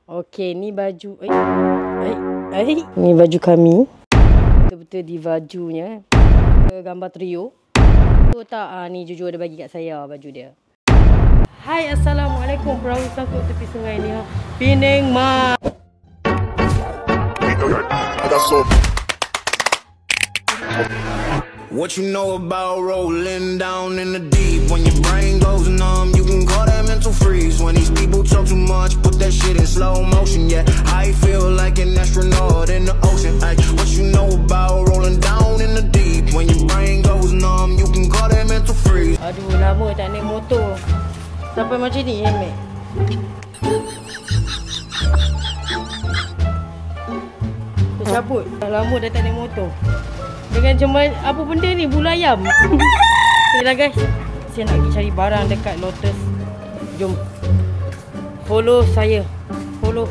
Okey, ni baju. Ni baju kami. Betul-betul di bajunya. Gambar trio. Tu tak, ni jujur dia bagi kat saya baju dia. Hai, Assalamualaikum. Perahu sangkut tepi sungai ni. Pening mak. What you know about rolling down in the deep? When your brain goes numb, you can call that mental freeze. When these people talk too much, put that shit in slow motion. Yeah, I feel like an astronaut in the ocean. Ay, what you know about rolling down in the deep? When your brain goes numb, you can call that mental freeze. Aduh, lama tak naik motor. Sampai macam ni, Mek. Tercabut. Dah lama dah tak naik motor. Dengan cuman apa benda ni, bulu ayam. Okeylah guys, saya nak pergi cari barang dekat Lotus. Jom. Follow saya. Follow.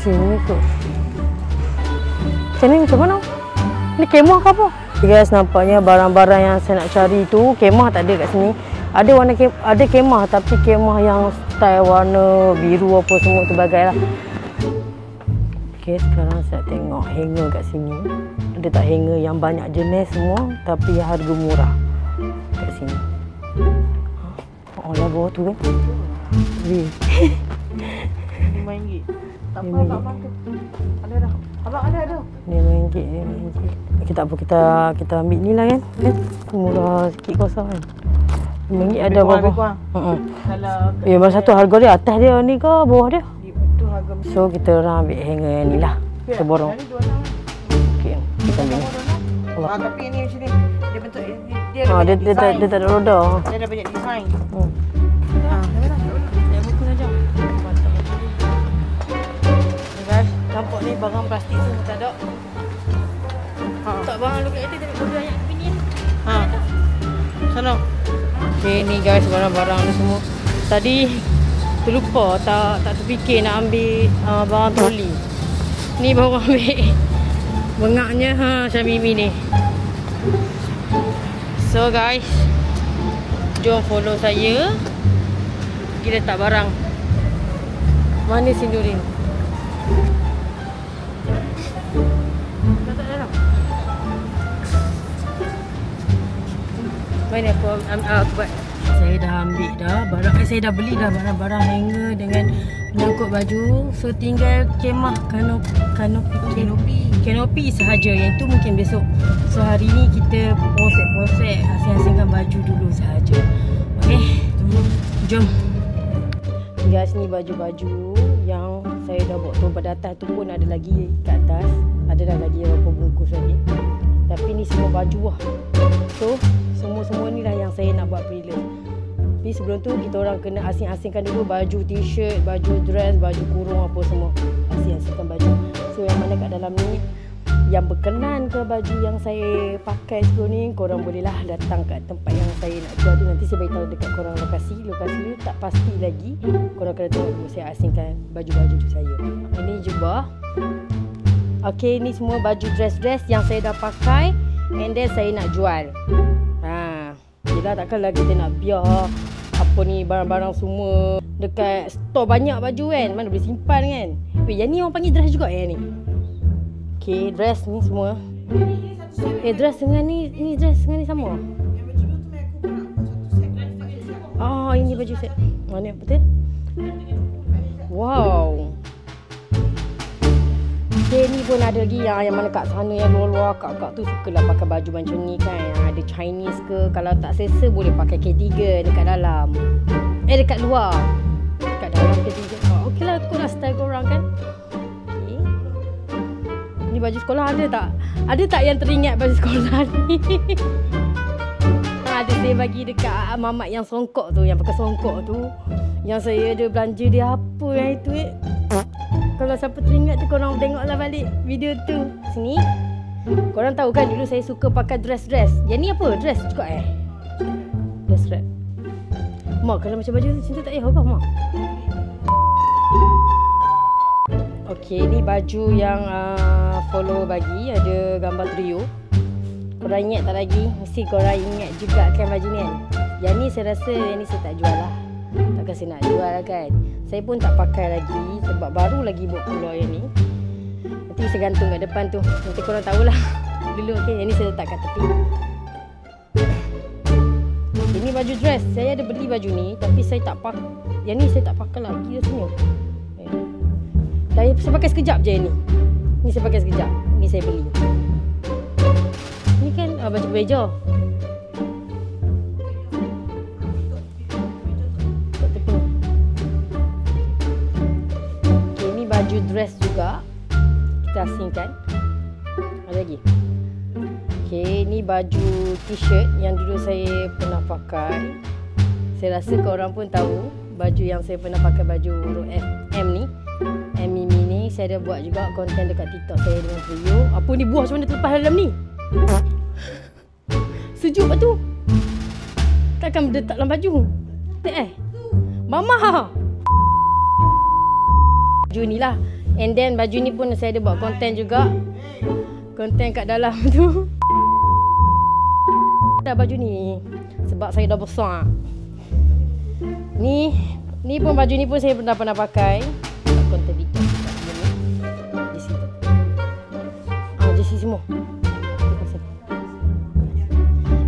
Sini tu. Sini macam mana? Ni kemah ke apa? Guys, nampaknya barang-barang yang saya nak cari tu kemah tak ada kat sini. Ada kemah tapi kemah yang style warna biru apa semua terbagai lah. Okay, sekarang saya tengok hanger kat sini. Ada tak hanger yang banyak jenis semua tapi harga murah kat sini. Oh lah, bawah tu kan. RM5. Tak apa, abang tu. Ada dah. Abang ada. RM5. Kita apa, kita ambil ni lah kan. Murah sikit kosong kan. RM5 ada berapa? Kalau masa tu harga dia atas dia ni ke bawah dia? Itu harga. So kita orang ambil hanger ni lah. Kita borong. Okey, kita ambil ni. Tapi ni macam ni. Dia bentuk dia tak ada roda. Dia ada banyak design. Saya buku saja. Guys, nampak ni barang plastik semua tak ada. Tak barang look itu tapi benda yang begini. Sana. Okey, ni guys barang-barang ni semua. Tadi terlupa, tak terfikir nak ambil barang troli. Ni baru ambil. Bengaknya Syamimi ni. So guys, jom follow saya. Pergi letak barang. Mana Sindurin? Mana aku buat. Saya dah ambil dah barang. Saya dah beli dah barang-barang hanger dengan menyangkut baju. So tinggal kemah kanopi sahaja. Yang itu mungkin besok. So hari ni kita posek asing-asingkan baju dulu sahaja. Okey, jom. Guys, ni baju-baju yang saya dah buat tu. Pada atas tu pun ada lagi kat atas. Ada dah lagi beberapa bungkus lagi. Tapi ni semua baju lah. So semua ni lah yang saya nak buat prelim. Tapi sebelum tu kita orang kena asing-asingkan dulu baju t-shirt, baju dress, baju kurung apa semua. Asing-asingkan baju. So yang mana kat dalam ni yang berkenan ke baju yang saya pakai sebelum ni, korang bolehlah datang kat tempat yang saya nak jual tu. Nanti saya beritahu dekat korang lokasi tu tak pasti lagi. Korang kena tengok dulu saya asingkan baju-baju tu saya. Ini jubah. Okey, ni semua baju dress-dress yang saya dah pakai and then saya nak jual. Yelah, takkanlah kita nak biar apa ni barang-barang semua dekat store banyak baju kan. Mana boleh simpan kan. Yang ni orang panggil dress juga yang ni. Okey, dress ni semua. Dress dengan ni dress dengan ni sama. Ini baju set. Mana betul? Wow. Okay, ni pun ada lagi yang mana kat sana yang luar-luar kak-kak tu sukalah pakai baju macam ni kan. Ada Chinese ke, kalau tak selesa boleh pakai K3 dekat dalam. Dekat luar. Dekat dalam K3. Okey lah, ikutlah style korang kan. Okay. Ni baju sekolah ada tak? Ada tak yang teringat baju sekolah ni? Ada saya bagi dekat mamat yang songkok tu, yang pakai songkok tu. Yang saya ada belanja dia apa yang itu Kalau siapa teringat tu, korang tengoklah balik video tu. Sini. Korang tahu kan dulu saya suka pakai dress-dress. Yang ni apa? Dress juga Dress wrap. Mak, kalau macam baju macam tu tak payah kau, Mak. Okey, ni baju yang follower bagi, ada gambar trio. Korang ingat tak lagi? Mesti korang ingat juga kan baju ni kan. Yang ni saya rasa yang ni saya tak jual lah. Takkan saya nak jual lah kan. Saya pun tak pakai lagi sebab baru lagi buat keluar yang ni. Nanti saya gantung kat depan tu. Nanti korang tahulah. Dulu okay, yang ni saya letak kat tepi. Ini baju dress. Saya ada beli baju ni tapi saya tak pakai. Yang ni saya tak pakai lagi rasanya. Saya pakai sekejap je ni. Ni saya pakai sekejap. Ni saya beli. Ni kan baju kemeja. Kat tepi. Okay, ni baju dress juga. Kita asingkan. Ada lagi. Okay, ni baju t-shirt yang dulu saya pernah pakai. Saya rasa korang pun tahu baju yang saya pernah pakai, baju FM ni, Mimi ni. Saya ada buat juga konten dekat TikTok saya dengan trio. Apa ni buah macam mana terlepas dalam ni? Sejuk lepas tu. Takkan berdetak dalam baju. Tak Mama. Baju ni lah. And then baju ni pun saya ada buat konten juga. Konten kat dalam tu. Dah baju ni sebab saya dah besar. Ni pun baju ni pun saya pernah pakai. Konten TikTok di situ. Jesi semua.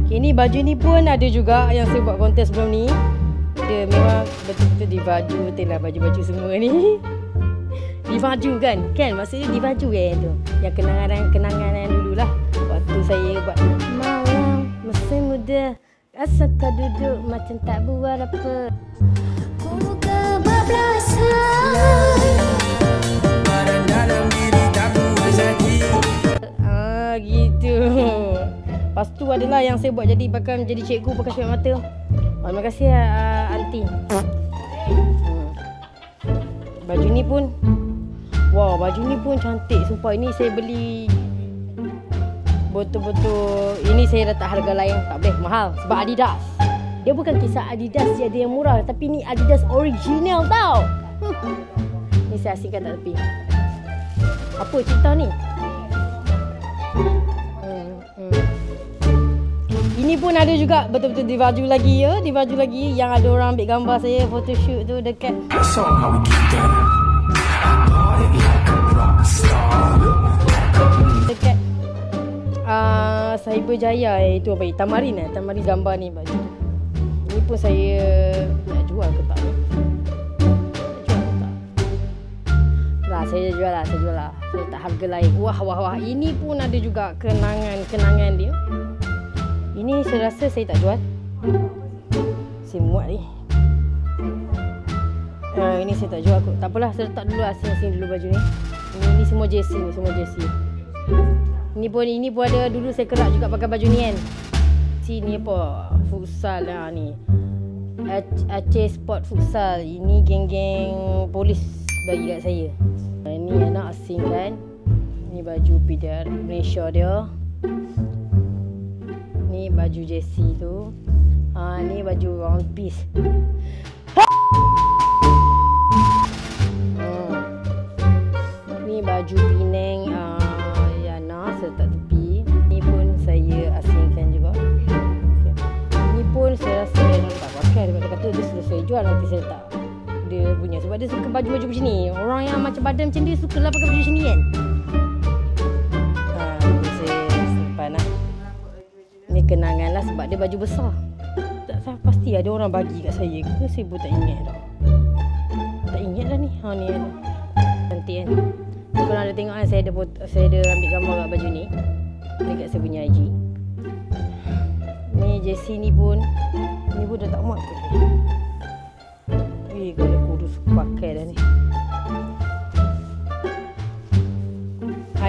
Okay, ni baju ni pun ada juga yang saya buat konten sebelum ni. Dia memang betul-betul di baju, betul lah baju-baju semua ni. Di baju kan? Kan maksudnya di baju tu. Yang kenangan dulu lah. Waktu saya buat malam masih muda, asal tak duduk macam tak buat apa. Ku kebablasan. Gitu. Lepas tu adalah yang saya buat jadi pakai menjadi cikgu pakai cermin mata. Terima kasih aunty. Baju ni pun wow, baju ni pun cantik. Sumpah ini saya beli betul-betul. Ini saya letak harga lain, tak boleh mahal sebab Adidas. Dia bukan kisah Adidas je ada yang murah, tapi ni Adidas original tau. Ni saya asingkan tak tepi. Apa cerita ni? Ini pun ada juga betul-betul di baju lagi ya, di baju lagi yang ada orang ambil gambar saya photoshoot tu dekat dekat Cyberjaya itu apa? Tamarin Tamarin gambar ni baju. Ni pun saya nak jual ke tak ni? Saya jual lah. Saya letak harga lain. Wah. Ini pun ada juga kenangan dia. Ini saya rasa saya tak jual. Saya muat ni. Ini saya tak jual kot. Tak apalah, saya letak dulu asing-asing dulu baju ni. Ini semua jersey ni, Ini pun ada dulu saya kerak juga pakai baju ni kan. Sini apa? Futsal lah ni. Aceh Sport Futsal. Ini geng-geng polis bagi kat saya. Ini anak asing kan. Ini baju pidar Malaysia dia. Ni baju jersey tu. Ni baju One Piece. Ni baju Penang Yana serta tepi. Ni pun saya asingkan juga. Ni pun saya rasa dia tak pakai. Dia kata dia selesai jual, nanti saya tak. Dia punya sebab dia suka baju-baju macam ni. Orang yang macam badan macam dia sukalah pakai baju macam ni kan. Saya simpan lah. Ni kenangan lah sebab dia baju besar. Tak tahu pasti ada orang bagi kat saya ke, saya pun tak ingat dah. Tak ingat dah ni. Ni ada. Cantik kan. Kalau ada tengok kan, saya ada ambil gambar kat baju ni dekat saya punya IG. Ni jersey ni pun dah tak muat ke. Kalau kurus pakai dah ni.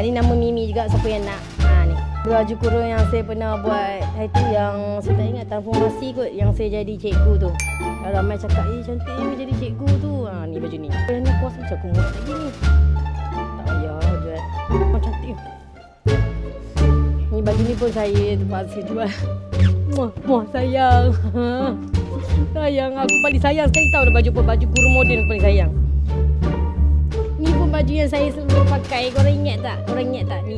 Ni nama Mimi juga, siapa yang nak. Ni baju kurung yang saya pernah buat. Itu yang saya tak ingat, transformasi kot, yang saya jadi cikgu tu. Ramai cakap cantik ni jadi cikgu tu. Ni baju ni. Yang ni puas macam aku muat lagi ni. Tak payah jual. Cantik. Ni baju ni pun saya terpaksa jual. Muah sayang. Sayang, aku paling sayang sekali tahu dah baju kurung moden paling sayang. Ni pun baju yang saya selalu pakai. Korang ingat tak? Ni.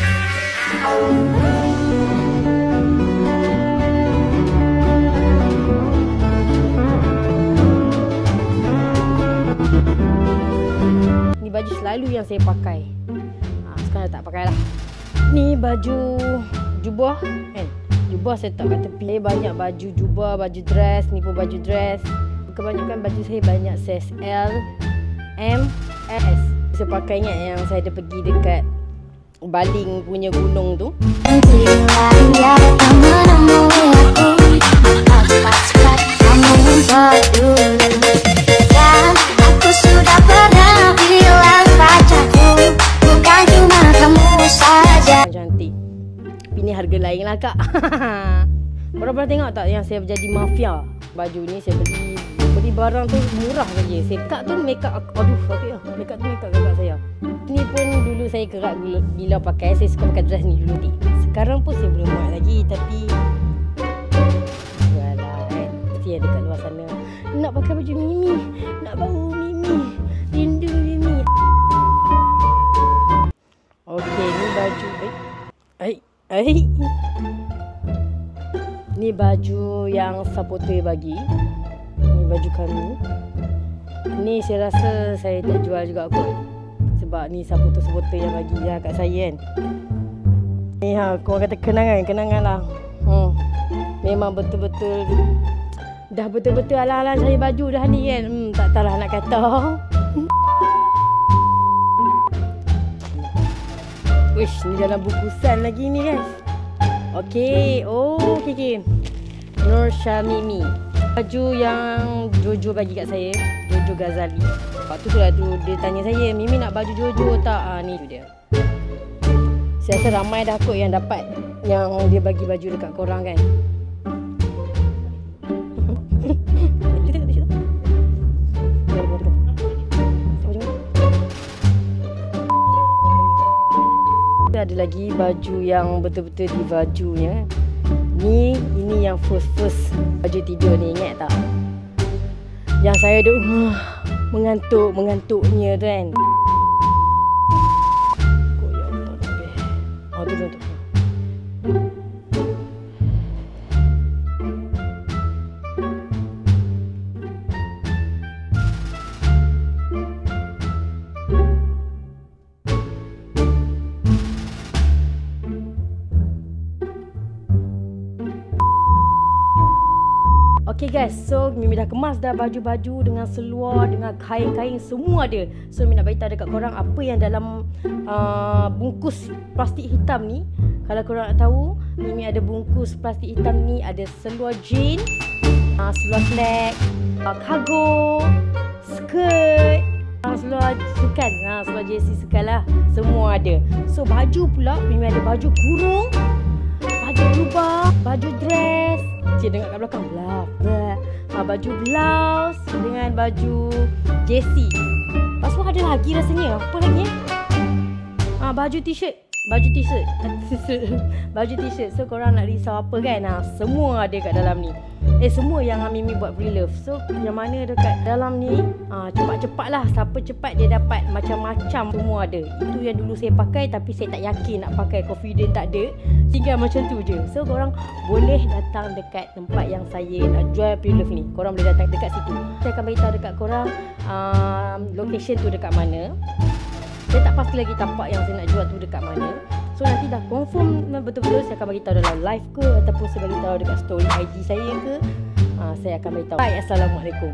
Ni baju selalu yang saya pakai. Sekarang tak pakai lah. Ni baju jubah kan. Jubah saya tak kat tepi. Saya banyak baju jubah, baju dress. Ni pun baju dress. Kebanyakan baju saya banyak size L, M, S. Saya pakai ingat yang saya ada pergi dekat Baling punya gunung tu. Aku sudah pernah bilang padaku, bukan cuma kamu saja. Cantik. Tapi ni harga lain lah kak. Korang pernah tengok tak yang saya jadi mafia? Baju ni saya beli barang tu murah saja. Saya kak tu make up aku. Aduh, okey lah. Make up tu make up kakak saya. Ni pun dulu saya kerak bila pakai. Saya suka pakai dress ni dulu ni. Sekarang pun saya belum buat lagi. Tapi jualah kan. Mesti ada kat luar sana. Nak pakai baju Mimi. Nak bau Mimi. Rindu Mimi. Okey, ni baju. Ni baju yang supporter bagi. Ni baju kami. Ni saya rasa saya tak jual juga kot. Sebab ni supporter yang bagi lah kat saya kan. Ni korang kata kenangan lah. Memang betul-betul dah betul-betul alang-alang cari baju dah ni kan. Tak tahulah nak kata. Wish, ni dalam bungkusan lagi ni guys. Okey. Okey. Nur Syamimi. Baju yang Jojo bagi kat saya. Jojo Ghazali. Waktu tu lah tu dia tanya saya, Mimi nak baju Jojo tak? Ni tu dia. Saya rasa ramai dah kot yang dapat yang dia bagi baju dekat korang kan. Ada lagi baju yang betul-betul di bajunya. Ini yang first baju tidur ni, ingat tak? Yang saya duk mengantuknya tu kan. Oh ya Allah, tak boleh. Tu. Okay guys, so Mimi dah kemas dah baju-baju dengan seluar, dengan kain-kain, semua ada. So Mimi nak beritahu dekat korang apa yang dalam bungkus plastik hitam ni. Kalau korang nak tahu, Mimi ada bungkus plastik hitam ni. Ada seluar jean, seluar slack, cargo, skirt, seluar sukan, seluar jersey sukan lah. Semua ada. So baju pula, Mimi ada baju kurung, baju jubah, baju dress. Cik dengar kat belakang baju blouse dengan baju jersey. Lepas tu ada lagi rasanya. Apa lagi baju t-shirt. Baju t-shirt. So korang nak risau apa kan? Semua ada kat dalam ni. Semua yang Mimi buat pre-love. So yang mana dekat dalam ni, cepat-cepat lah. Siapa cepat dia dapat. Macam-macam semua ada. Itu yang dulu saya pakai tapi saya tak yakin nak pakai. Confident tak ada. Tinggal macam tu je. So korang boleh datang dekat tempat yang saya nak jual pre-love ni. Korang boleh datang dekat situ. Saya akan beritahu dekat korang location tu dekat mana. Saya tak pasti lagi tapak yang saya nak jual tu dekat mana. So nanti dah confirm betul-betul, saya akan beritahu dalam live ke ataupun saya beritahu dekat story IG saya ke. Saya akan beritahu. Bye, Assalamualaikum.